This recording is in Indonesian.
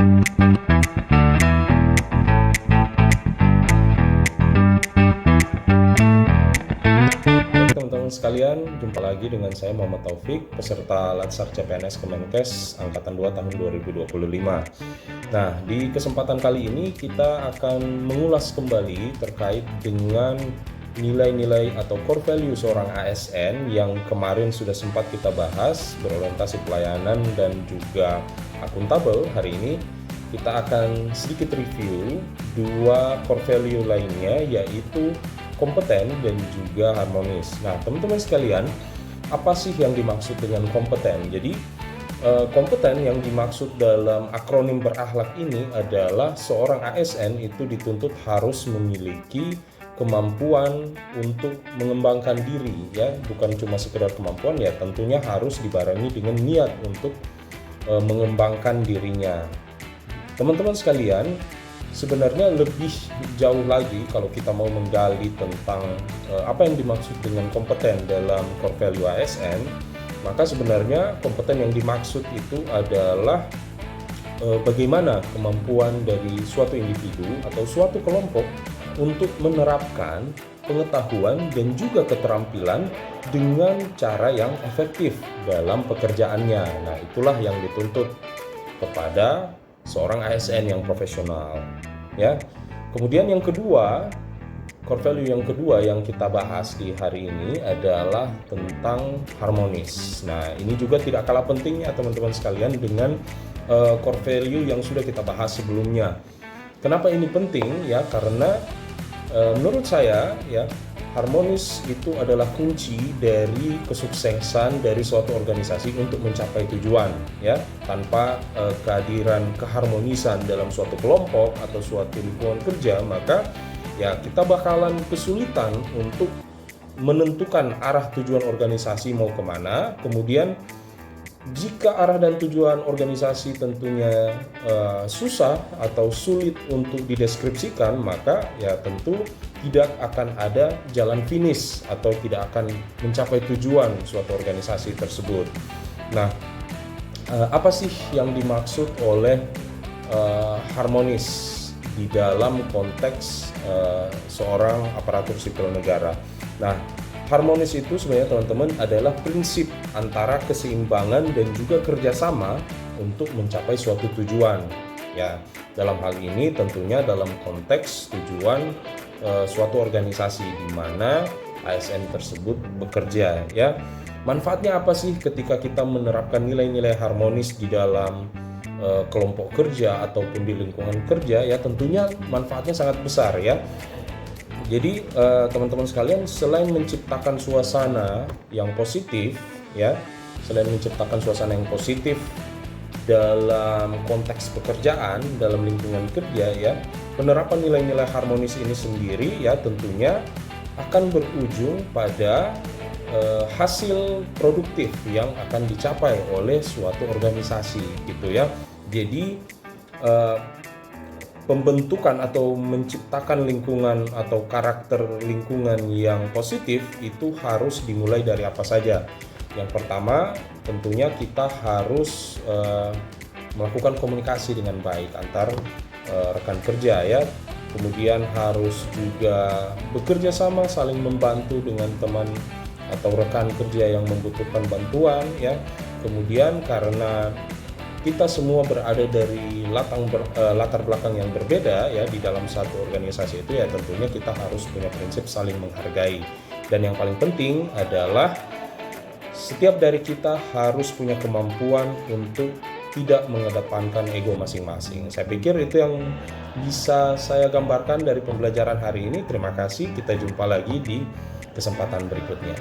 Teman-teman sekalian, jumpa lagi dengan saya Muhammad Taufik, peserta Latsar CPNS Kemenkes Angkatan 2 tahun 2025. Nah, di kesempatan kali ini kita akan mengulas kembali terkait dengan nilai-nilai atau core value seorang ASN yang kemarin sudah sempat kita bahas, berorientasi pelayanan dan juga akuntabel. Hari ini kita akan sedikit review dua core value lainnya, yaitu kompeten dan juga harmonis. Nah, teman-teman sekalian, apa sih yang dimaksud dengan kompeten? Jadi, kompeten yang dimaksud dalam akronim berakhlak ini adalah seorang ASN itu dituntut harus memiliki kemampuan untuk mengembangkan diri, ya, bukan cuma sekedar kemampuan, ya tentunya harus dibarengi dengan niat untuk mengembangkan dirinya. Teman-teman sekalian, sebenarnya lebih jauh lagi kalau kita mau menggali tentang apa yang dimaksud dengan kompeten dalam core value ASN, maka sebenarnya kompeten yang dimaksud itu adalah bagaimana kemampuan dari suatu individu atau suatu kelompok untuk menerapkan pengetahuan dan juga keterampilan dengan cara yang efektif dalam pekerjaannya. Nah, itulah yang dituntut kepada seorang ASN yang profesional, ya. Kemudian yang kedua, core value yang kedua yang kita bahas di hari ini adalah tentang harmonis. Nah, ini juga tidak kalah pentingnya teman-teman sekalian dengan core value yang sudah kita bahas sebelumnya. Kenapa ini penting? Ya, karena menurut saya, ya, harmonis itu adalah kunci dari kesuksesan dari suatu organisasi untuk mencapai tujuan, ya. Tanpa kehadiran keharmonisan dalam suatu kelompok atau suatu lingkungan kerja, maka ya kita bakalan kesulitan untuk menentukan arah tujuan organisasi mau kemana. Kemudian jika arah dan tujuan organisasi tentunya susah atau sulit untuk dideskripsikan, maka ya tentu tidak akan ada jalan finish atau tidak akan mencapai tujuan suatu organisasi tersebut. Nah, apa sih yang dimaksud oleh harmonis di dalam konteks seorang aparatur sipil negara? Nah, harmonis itu sebenarnya teman-teman adalah prinsip antara keseimbangan dan juga kerjasama untuk mencapai suatu tujuan. Ya, dalam hal ini tentunya dalam konteks tujuan suatu organisasi di mana ASN tersebut bekerja, ya. Manfaatnya apa sih ketika kita menerapkan nilai-nilai harmonis di dalam kelompok kerja ataupun di lingkungan kerja? Ya, tentunya manfaatnya sangat besar, ya. Jadi teman-teman sekalian, selain menciptakan suasana yang positif, ya, selain menciptakan suasana yang positif dalam konteks pekerjaan, dalam lingkungan kerja, ya, penerapan nilai-nilai harmonis ini sendiri, ya, tentunya akan berujung pada hasil produktif yang akan dicapai oleh suatu organisasi, gitu, ya. Jadi pembentukan atau menciptakan lingkungan atau karakter lingkungan yang positif itu harus dimulai dari apa saja. Yang pertama, tentunya kita harus melakukan komunikasi dengan baik antar rekan kerja, ya. Kemudian harus juga bekerja sama, saling membantu dengan teman atau rekan kerja yang membutuhkan bantuan, ya. Kemudian karena kita semua berada dari latar belakang yang berbeda, ya, di dalam satu organisasi itu, ya tentunya kita harus punya prinsip saling menghargai. Dan yang paling penting adalah setiap dari kita harus punya kemampuan untuk tidak mengedepankan ego masing-masing. Saya pikir itu yang bisa saya gambarkan dari pembelajaran hari ini. Terima kasih, kita jumpa lagi di kesempatan berikutnya.